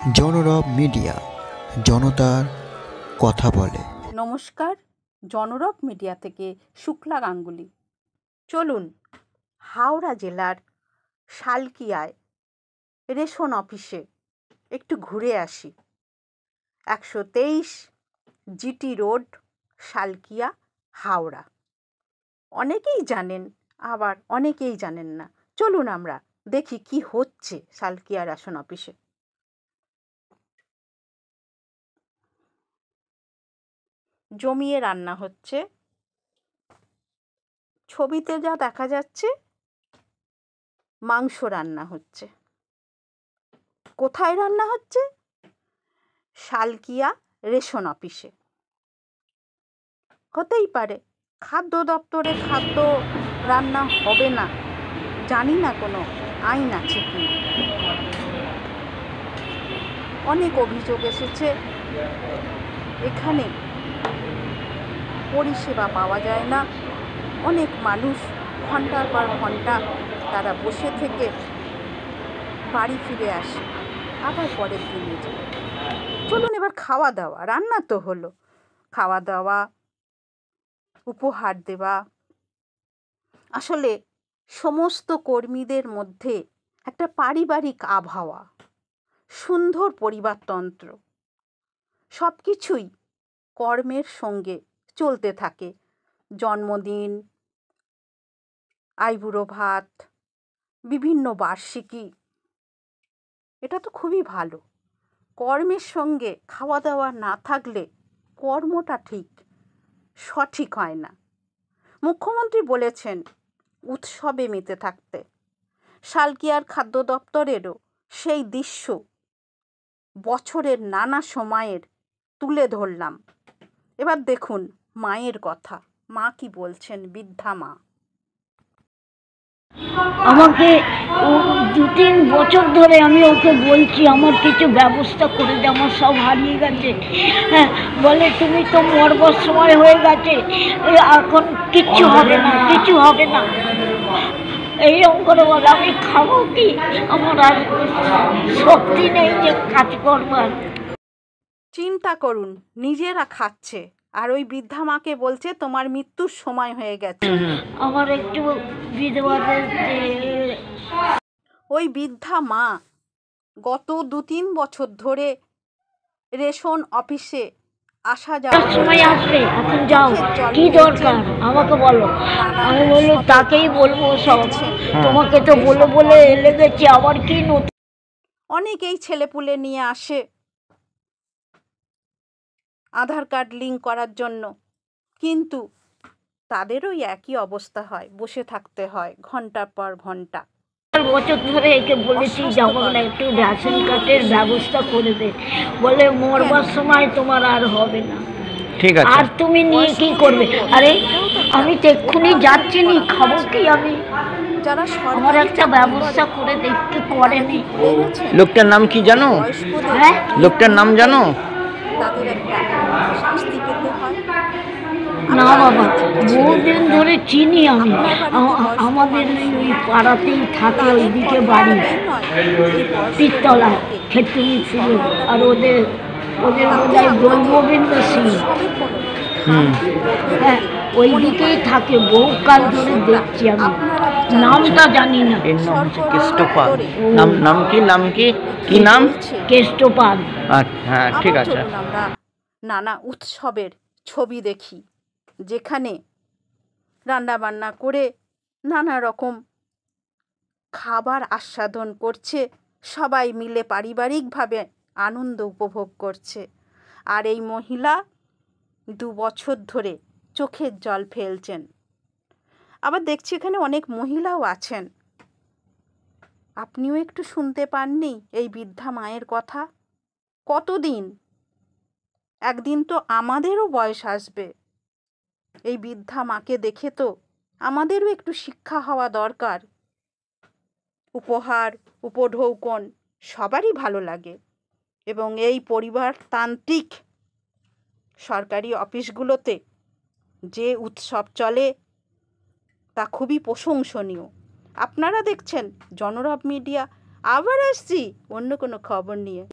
জনরব media, জনতার কথা বলে। নমস্কার, জনরব মিডিয়া থেকে শুক্লা গাঙ্গুলি। চলুন হাওড়া জেলার শালকিয়ায় রেশন অফিসে একটু ঘুরে আসি। 123 জিটি রোড, শালকিয়া, হাওড়া। অনেকেই জানেন, আবার অনেকেই জানেন না। চলুন আমরা দেখি কি হচ্ছে শালকিয়া রেশন অফিসে। জমিয়ে রান্না হচ্ছে। ছবিতে যা দেখা যাচ্ছে মাংস রান্না হচ্ছে। কোথায় রান্না হচ্ছে? শালকিয়া রেশন অফিসে। হতেই পারে খাদ্য দপ্তরে খাদ্য রান্না হবে না, জানি না কোনো আইন আছে কি। অনেক অভিযোগ এসেছে, এখানে পরিষেবা পাওয়া যায় না। অনেক মানুষ ঘন্টার পর ঘন্টা তারা বসে থেকে বাড়ি ফিরে আসে, আবার পরের দিনে যায়। চলুন এবার খাওয়া দাওয়া, রান্না তো হলো, খাওয়া দাওয়া, উপহার দেওয়া। আসলে সমস্ত কর্মীদের মধ্যে একটা পারিবারিক আবহাওয়া, সুন্দর পরিবারতন্ত্র, সব কিছুই কর্মের সঙ্গে চলতে থাকে। জন্মদিন, আইবুড়ো ভাত, বিভিন্ন বার্ষিকী, এটা তো খুবই ভালো। কর্মের সঙ্গে খাওয়া দাওয়া না থাকলে কর্মটা ঠিক সঠিক হয় না। মুখ্যমন্ত্রী বলেছেন উৎসবে মেতে থাকতে। শালকিয়ার খাদ্য দপ্তরেরও সেই দৃশ্য বছরের নানা সময়ের তুলে ধরলাম। এবার দেখুন মায়ের কথা, মা কি বলছেন, বৃদ্ধা মা। আমাকে 2-3 বছর ধরে আমি ওকে বলছি আমার কিছু ব্যবস্থা করে দে, আমার সব হারিয়ে গেছে। হ্যাঁ, বলে তুমি তো মরবার সময় হয়ে গেছে, এখন কিচ্ছু হবে না, কিছু হবে না, এইরকম করে বলে। আমি খাবো কি? আমার আর শক্তি নেই যে কাজ করবার। চিন্তা করুন, নিজেরা খাচ্ছে আর ওই বৃদ্ধা মাকে বলছে তোমার মৃত্যুর সময় হয়ে গেছে। আমার একটু বিধবাদের ওই বৃদ্ধা মা গত 2-3 বছর ধরে রেশন অফিসে আসা যাওয়া সময় আসবে, এখন যাও, কি দরকার আমাকে বলো। আমি বললো তাকেই বলবো সব, তোমাকে তো বলে বলে লেগেছে, আবার কি নতুন। অনেকেই ছেলেপুলে নিয়ে আসে আধার কার্ড লিঙ্ক করার জন্য, কিন্তু তাদেরও একই অবস্থা হয়, বসে থাকতে হয় ঘন্টার পর ঘন্টা। বছর ধরে একে বলেছি যখন একটু রেশন কার্ডের ব্যবস্থা করে দে, বলে মরবার সময় তোমার আর হবে না। ঠিক আছে, আর তুমি নিয়ে কি করবে? আরে আমি তো এক্ষুনি যাচ্ছি, নি খাবো কি আমি? যারা আমার একটা ব্যবস্থা করে দেখতে করেনি। লোকটার নাম কি জানো? হ্যাঁ, লোকটার নাম জানো? তাদের একটা শাস্তি পেতে হয়। না বাবা, বহুদিন ধরে চিনি আমি, আমাদের ওই পাড়াতেই থাকে, ওইদিকে বাড়ি, তিরতলায় খেতুনি ছিল। আর ওদের বোধহয় গোবিন্দ সিং, হ্যাঁ ওই দিকেই থাকে, বহুকাল ধরে দেখছি আমি, নামটা জানি না। এর নাম হচ্ছে কেষ্টপাল। নাম কি কি নাম? কেষ্টপাল। হ্যাঁ, ঠিক আছে। আমরা নানা উৎসবের ছবি দেখি, যেখানে রান্না বান্না করে নানা রকম খাবার আস্বাদন করছে, সবাই মিলে পারিবারিকভাবে আনন্দ উপভোগ করছে। আর এই মহিলা 2 বছর ধরে চোখের জল ফেলছেন। আবার দেখছি এখানে অনেক মহিলাও আছেন। আপনিও একটু শুনতে পাননি এই বৃদ্ধা মায়ের কথা? কতদিন, একদিন তো আমাদেরও বয়স আসবে। এই বৃদ্ধা মাকে দেখে তো আমাদেরও একটু শিক্ষা হওয়া দরকার। উপহার, উপঢৌকন সবারই ভালো লাগে, এবং এই পরিবারতান্ত্রিক সরকারি অফিসগুলোতে যে উৎসব চলে তা খুবই প্রশংসনীয়। আপনারা দেখছেন জনরব মিডিয়া। আবার আসছি অন্য কোনো খবর নিয়ে।